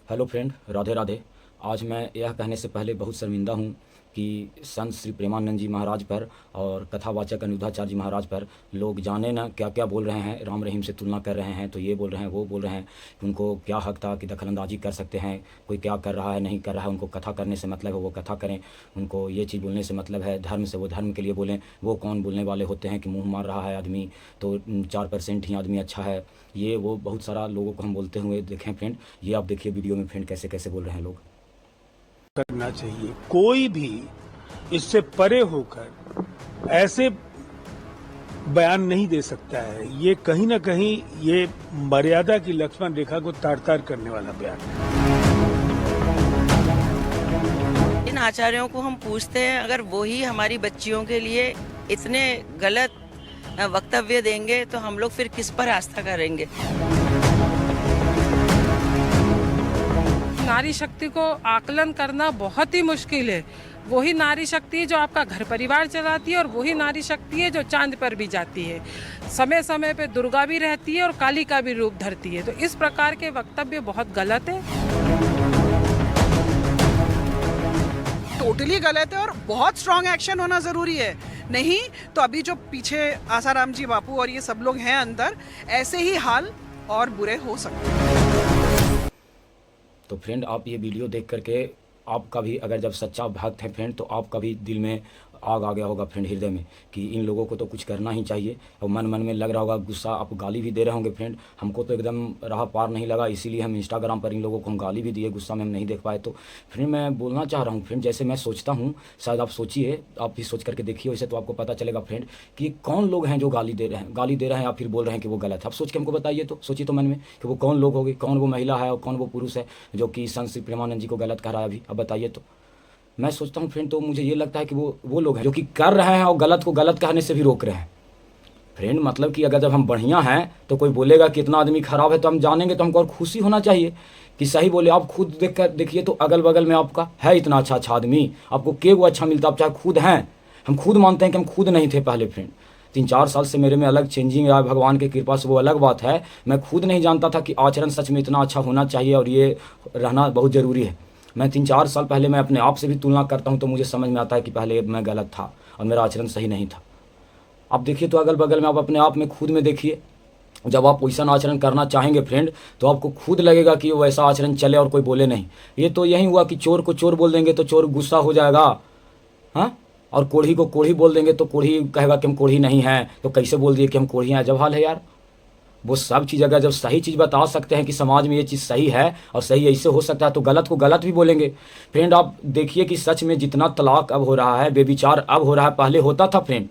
Hello friend, Radhe Radhe. आज मैं यह कहने से पहले बहुत शर्मिंदा हूँ कि संत श्री प्रेमानंद जी महाराज पर और कथावाचक अनिरुद्धाचार्य जी महाराज पर लोग जाने ना क्या क्या बोल रहे हैं, राम रहीम से तुलना कर रहे हैं, तो ये बोल रहे हैं, वो बोल रहे हैं कि उनको क्या हक था कि दखलंदाजी कर सकते हैं, कोई क्या कर रहा है नहीं कर रहा है, उनको कथा करने से मतलब है वो कथा करें, उनको ये चीज़ बोलने से मतलब है धर्म से वो धर्म के लिए बोलें। वो कौन बोलने वाले होते हैं कि मुँह मार रहा है आदमी तो 4% ही आदमी अच्छा है, ये वो बहुत सारा लोगों को हम बोलते हुए देखें फ्रेंड। ये आप देखिए वीडियो में फ्रेंड कैसे कैसे बोल रहे हैं लोग। करना चाहिए, कोई भी इससे परे होकर ऐसे बयान नहीं दे सकता है। ये कहीं ना कहीं ये मर्यादा की लक्ष्मण रेखा को तार तार करने वाला बयान है। इन आचार्यों को हम पूछते हैं, अगर वो ही हमारी बच्चियों के लिए इतने गलत वक्तव्य देंगे तो हम लोग फिर किस पर आस्था करेंगे। नारी शक्ति को आकलन करना बहुत ही मुश्किल है। वही नारी शक्ति है जो आपका घर परिवार चलाती है और वही नारी शक्ति है जो चांद पर भी जाती है। समय समय पे दुर्गा भी रहती है और काली का भी रूप धरती है। तो इस प्रकार के वक्तव्य बहुत गलत है, टोटली गलत है और बहुत स्ट्रांग एक्शन होना ज़रूरी है। नहीं तो अभी जो पीछे आसाराम जी बापू और ये सब लोग हैं अंदर, ऐसे ही हाल और बुरे हो सकते हैं। तो फ्रेंड, आप ये वीडियो देख करके आपका भी अगर जब सच्चा भक्त है फ्रेंड तो आपका भी दिल में आग आ गया होगा फ्रेंड, हृदय में, कि इन लोगों को तो कुछ करना ही चाहिए। और मन मन में लग रहा होगा गुस्सा, आप गाली भी दे रहे होंगे फ्रेंड। हमको तो एकदम राह पार नहीं लगा, इसीलिए हम इंस्टाग्राम पर इन लोगों को हम गाली भी दिए, गुस्सा में हम नहीं देख पाए। तो फ्रेंड मैं बोलना चाह रहा हूँ फ्रेंड, जैसे मैं सोचता हूँ, शायद आप सोचिए, आप भी सोच करके देखिए, वैसे तो आपको पता चलेगा फ्रेंड कि कौन लोग हैं जो गाली दे रहे हैं या फिर बोल रहे हैं कि वो गलत है। आप सोच के हमको बताइए, तो सोचिए तो मन में कि वो कौन लोग होंगे, कौन वो महिला है और कौन वो पुरुष है जो कि संत श्री प्रेमानंद जी को गलत कह रहा है अभी। अब बताइए। तो मैं सोचता हूँ फ्रेंड, तो मुझे ये लगता है कि वो लोग हैं जो कि कर रहे हैं और गलत को गलत कहने से भी रोक रहे हैं फ्रेंड। मतलब कि अगर जब हम बढ़िया हैं तो कोई बोलेगा कि इतना आदमी खराब है तो हम जानेंगे, तो हमको और खुशी होना चाहिए कि सही बोले। आप खुद देख कर देखिए तो अगल बगल में आपका है इतना अच्छा अच्छा आदमी, आपको के वो अच्छा मिलता, आप चाहे खुद हैं। हम खुद मानते हैं कि हम खुद नहीं थे पहले फ्रेंड। 3-4 साल से मेरे में अलग चेंजिंग आया भगवान की कृपा से, वो अलग बात है। मैं खुद नहीं जानता था कि आचरण सच में इतना अच्छा होना चाहिए और ये रहना बहुत ज़रूरी है। मैं 3-4 साल पहले मैं अपने आप से भी तुलना करता हूँ तो मुझे समझ में आता है कि पहले मैं गलत था और मेरा आचरण सही नहीं था। आप देखिए तो अगल बगल में, आप अपने आप में खुद में देखिए, जब आप वैसा आचरण करना चाहेंगे फ्रेंड तो आपको खुद लगेगा कि वैसा आचरण चले और कोई बोले नहीं। ये तो यही हुआ कि चोर को चोर बोल देंगे तो चोर गुस्सा हो जाएगा, हाँ, और कोढ़ी को कोढ़ी बोल देंगे तो कोढ़ी कहेगा कि हम कोढ़ी नहीं हैं, तो कैसे बोल दिए कि हम कोढ़ी हैं। जब हाल है यार, वो सब चीज़ अगर जब सही चीज़ बता सकते हैं कि समाज में ये चीज़ सही है और सही ऐसे हो सकता है, तो गलत को गलत भी बोलेंगे फ्रेंड। आप देखिए कि सच में जितना तलाक अब हो रहा है, बेविचार अब हो रहा है, पहले होता था फ्रेंड।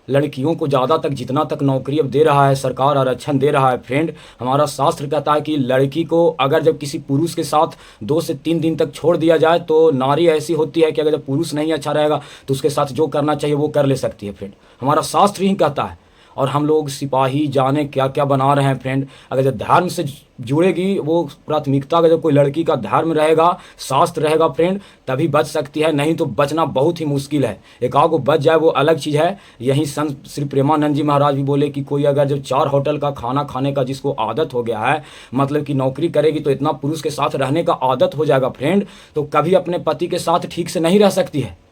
लड़कियों को ज़्यादा तक जितना तक नौकरी अब दे रहा है सरकार, आरक्षण दे रहा है फ्रेंड। हमारा शास्त्र कहता है कि लड़की को अगर जब किसी पुरुष के साथ 2 से 3 दिन तक छोड़ दिया जाए तो नारी ऐसी होती है कि अगर जब पुरुष नहीं अच्छा रहेगा तो उसके साथ जो करना चाहिए वो कर ले सकती है फ्रेंड। हमारा शास्त्र ही कहता है। और हम लोग सिपाही जाने क्या क्या बना रहे हैं फ्रेंड। अगर जब धर्म से जुड़ेगी वो प्राथमिकता, अगर जब कोई लड़की का धर्म रहेगा, शास्त्र रहेगा फ्रेंड, तभी बच सकती है, नहीं तो बचना बहुत ही मुश्किल है। एक आग को बच जाए वो अलग चीज़ है। यही संत श्री प्रेमानंद जी महाराज भी बोले कि कोई अगर जब 4 होटल का खाना खाने का जिसको आदत हो गया है, मतलब कि नौकरी करेगी तो इतना पुरुष के साथ रहने का आदत हो जाएगा फ्रेंड, तो कभी अपने पति के साथ ठीक से नहीं रह सकती है।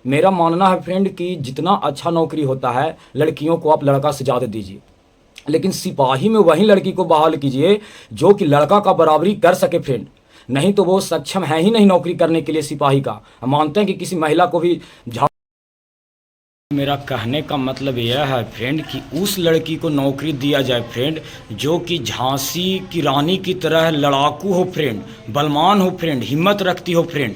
मेरा मानना है फ्रेंड कि जितना अच्छा नौकरी होता है लड़कियों को आप लड़का से ज़्यादा दीजिए, लेकिन सिपाही में वही लड़की को बहाल कीजिए जो कि लड़का का बराबरी कर सके फ्रेंड। नहीं तो वो सक्षम है ही नहीं नौकरी करने के लिए सिपाही का। हम मानते हैं कि किसी महिला को भी मेरा कहने का मतलब यह है फ्रेंड कि उस लड़की को नौकरी दिया जाए फ्रेंड जो कि झांसी की रानी की तरह लड़ाकू हो फ्रेंड, बलवान हो फ्रेंड, हिम्मत रखती हो फ्रेंड,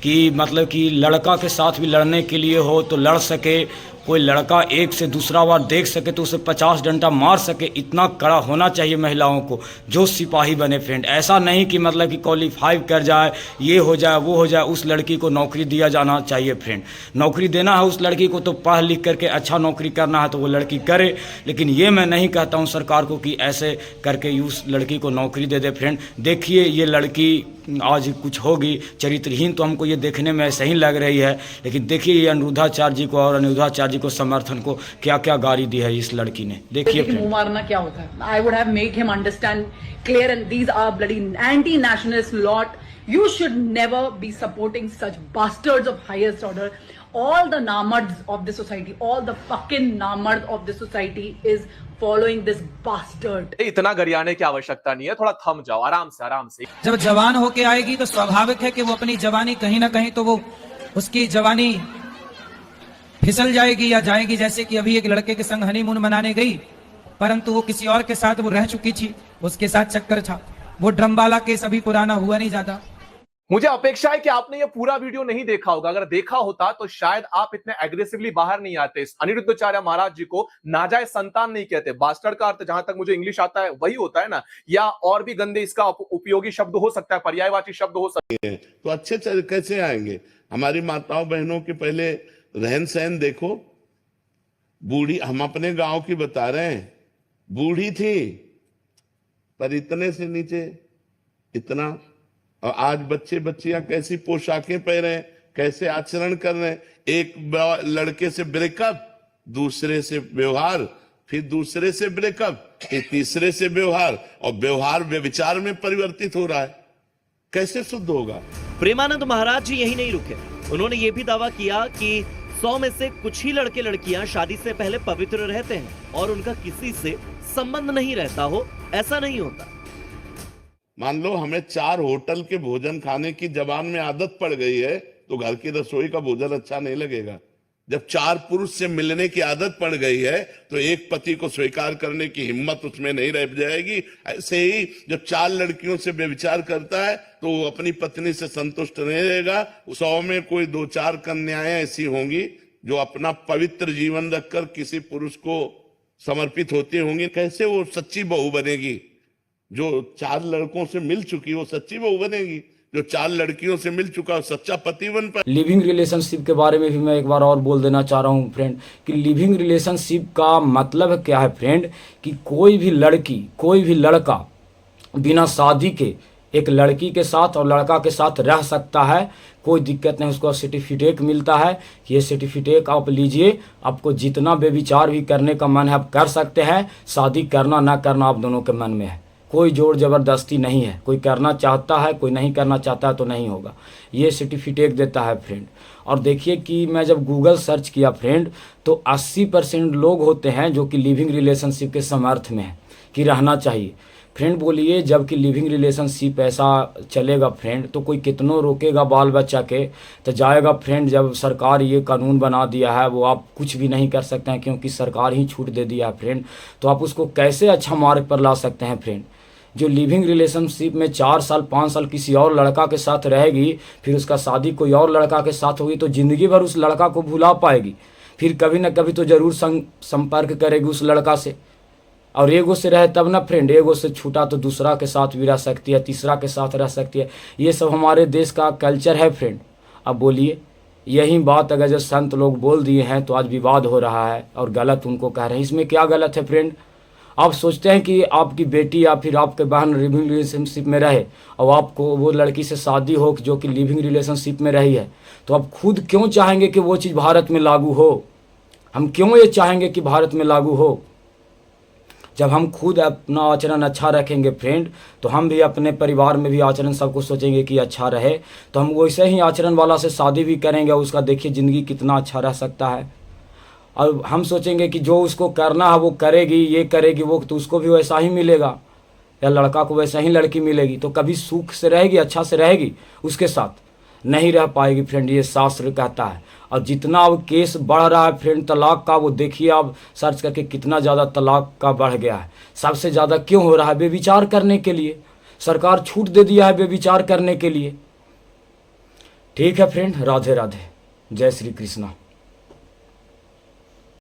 कि मतलब कि लड़का के साथ भी लड़ने के लिए हो तो लड़ सके, कोई लड़का एक से दूसरा बार देख सके तो उसे 50 डंडा मार सके, इतना कड़ा होना चाहिए महिलाओं को जो सिपाही बने फ्रेंड। ऐसा नहीं कि मतलब कि क्वालिफाई कर जाए, ये हो जाए वो हो जाए, उस लड़की को नौकरी दिया जाना चाहिए फ्रेंड। नौकरी देना है उस लड़की को तो पढ़ लिख करके अच्छा नौकरी करना है तो वो लड़की करे, लेकिन ये मैं नहीं कहता हूँ सरकार को कि ऐसे करके उस लड़की को नौकरी दे दे फ्रेंड। देखिए ये लड़की आज कुछ होगी चरित्रहीन, तो हमको ये देखने में ऐसा ही लग रही है। लेकिन देखिए ये अनिरुद्धाचार्य जी को और अनिरुद्धाचार्य जी को समर्थन को क्या क्या गाली दी है इस लड़की ने, देखिए। मुंह मारना क्या होता है? I would have made him understand clear and these are bloody anti nationalist lot. You should never be supporting such bastards of highest order. All the namards of the society, all the fucking namards of the society is following this bastard. इतना गरियाने की आवश्यकता नहीं है, थोड़ा थम जाओ, आराम से आराम से। जब जवान होके आएगी तो स्वाभाविक है कि वो अपनी जवानी कहीं ना कहीं तो वो उसकी जवानी फिसल जाएगी या जाएगी। जैसे कि अभी एक लड़के के संग हनीमून मनाने गई, परंतु वो किसी और के साथ वो रह चुकी थी, उसके साथ चक्कर था। वो ड्रमवाला केस अभी पुराना हुआ नहीं जाता। मुझे अपेक्षा है कि आपने ये पूरा वीडियो नहीं देखा होगा। अगर देखा होता तो शायद आप इतने एग्रेसिवली बाहर नहीं आते। अनिरुद्धाचार्य महाराज जी को नाजायज संतान नहीं कहते। बास्टर्ड का अर्थ जहां तक मुझे इंग्लिश आता है वही होता है ना, या और भी गंदे इसका उपयोगी शब्द हो सकता है, पर्यायवाची शब्द हो सकता है। तो अच्छे कैसे आएंगे? हमारी माताओं बहनों के पहले रहन सहन देखो। बूढ़ी, हम अपने गांव की बता रहे हैं, बूढ़ी थी पर इतने से नीचे इतना, और आज बच्चे बच्चियां कैसी पोशाकें पहने, कैसे आचरण कर रहे हैं। एक लड़के से ब्रेकअप, दूसरे से व्यवहार, फिर दूसरे से ब्रेकअप, फिर तीसरे से व्यवहार, और व्यवहार व्यभिचार में परिवर्तित हो रहा है। कैसे शुद्ध होगा? प्रेमानंद महाराज जी यही नहीं रुके, उन्होंने ये भी दावा किया कि 100 में से कुछ ही लड़के लड़कियां शादी से पहले पवित्र रहते हैं और उनका किसी से संबंध नहीं रहता हो। ऐसा नहीं होता। मान लो हमें 4 होटल के भोजन खाने की जबान में आदत पड़ गई है, तो घर की रसोई का भोजन अच्छा नहीं लगेगा। जब 4 पुरुष से मिलने की आदत पड़ गई है, तो एक पति को स्वीकार करने की हिम्मत उसमें नहीं रह जाएगी। ऐसे ही जब 4 लड़कियों से व्यभिचार करता है, तो वो अपनी पत्नी से संतुष्ट नहीं रहेगा। 100 में कोई 2-4 कन्याएं ऐसी होंगी जो अपना पवित्र जीवन रखकर किसी पुरुष को समर्पित होती होंगी। कैसे वो सच्ची बहू बनेगी? जो 4 लड़कों से मिल चुकी वो सच्ची बहू बनेगी, जो 4 लड़कियों से मिल चुका सच्चा पति बन पाए। लिविंग रिलेशनशिप के बारे में भी मैं एक बार और बोल देना चाह रहा हूँ फ्रेंड, कि लिविंग रिलेशनशिप का मतलब क्या है फ्रेंड, कि कोई भी लड़की, कोई भी लड़का बिना शादी के एक लड़की के साथ और लड़का के साथ रह सकता है, कोई दिक्कत नहीं। उसको सर्टिफिकेट मिलता है कि ये सर्टिफिकेट आप लीजिए, आपको जितना बेविचार भी करने का मन है आप कर सकते हैं। शादी करना ना करना आप दोनों के मन में है, कोई जोर ज़बरदस्ती नहीं है। कोई करना चाहता है, कोई नहीं करना चाहता है तो नहीं होगा। ये सर्टिफिकेट देता है फ्रेंड। और देखिए कि मैं जब गूगल सर्च किया फ्रेंड, तो 80% लोग होते हैं जो कि लिविंग रिलेशनशिप के समर्थ में है कि रहना चाहिए। फ्रेंड बोलिए, जबकि लिविंग रिलेशनशिप ऐसा चलेगा फ्रेंड, तो कोई कितनों रोकेगा बाल बच्चा के, तो जाएगा फ्रेंड। जब सरकार ये कानून बना दिया है, वो आप कुछ भी नहीं कर सकते हैं, क्योंकि सरकार ही छूट दे दिया है फ्रेंड। तो आप उसको कैसे अच्छा मार्ग पर ला सकते हैं फ्रेंड? जो लिविंग रिलेशनशिप में 4 साल 5 साल किसी और लड़का के साथ रहेगी, फिर उसका शादी कोई और लड़का के साथ होगी, तो ज़िंदगी भर उस लड़का को भुला पाएगी। फिर कभी ना कभी तो ज़रूर संपर्क करेगी उस लड़का से। और एगो से रहे तब ना फ्रेंड, एगो से छूटा तो दूसरा के साथ भी रह सकती है, तीसरा के साथ रह सकती है। ये सब हमारे देश का कल्चर है फ्रेंड। अब बोलिए, यही बात अगर जो संत लोग बोल दिए हैं तो आज विवाद हो रहा है और गलत उनको कह रहे हैं। इसमें क्या गलत है फ्रेंड? आप सोचते हैं कि आपकी बेटी या फिर आपके बहन लिविंग रिलेशनशिप में रहे और आपको वो लड़की से शादी हो जो कि लिविंग रिलेशनशिप में रही है, तो आप खुद क्यों चाहेंगे कि वो चीज़ भारत में लागू हो? हम क्यों ये चाहेंगे कि भारत में लागू हो? जब हम खुद अपना आचरण अच्छा रखेंगे फ्रेंड, तो हम भी अपने परिवार में भी आचरण सबको सोचेंगे कि अच्छा रहे, तो हम वैसे ही आचरण वाला से शादी भी करेंगे। उसका देखिए ज़िंदगी कितना अच्छा रह सकता है। और हम सोचेंगे कि जो उसको करना है वो करेगी, ये करेगी वो, तो उसको भी वैसा ही मिलेगा, या लड़का को वैसा ही लड़की मिलेगी। तो कभी सुख से रहेगी, अच्छा से रहेगी, उसके साथ नहीं रह पाएगी फ्रेंड। ये शास्त्र कहता है। और जितना अब केस बढ़ रहा है फ्रेंड तलाक का, वो देखिए आप सर्च करके कितना ज़्यादा तलाक का बढ़ गया है। सबसे ज़्यादा क्यों हो रहा है? बेविचार करने के लिए सरकार छूट दे दिया है, बेविचार करने के लिए। ठीक है फ्रेंड, राधे राधे, जय श्री कृष्णा।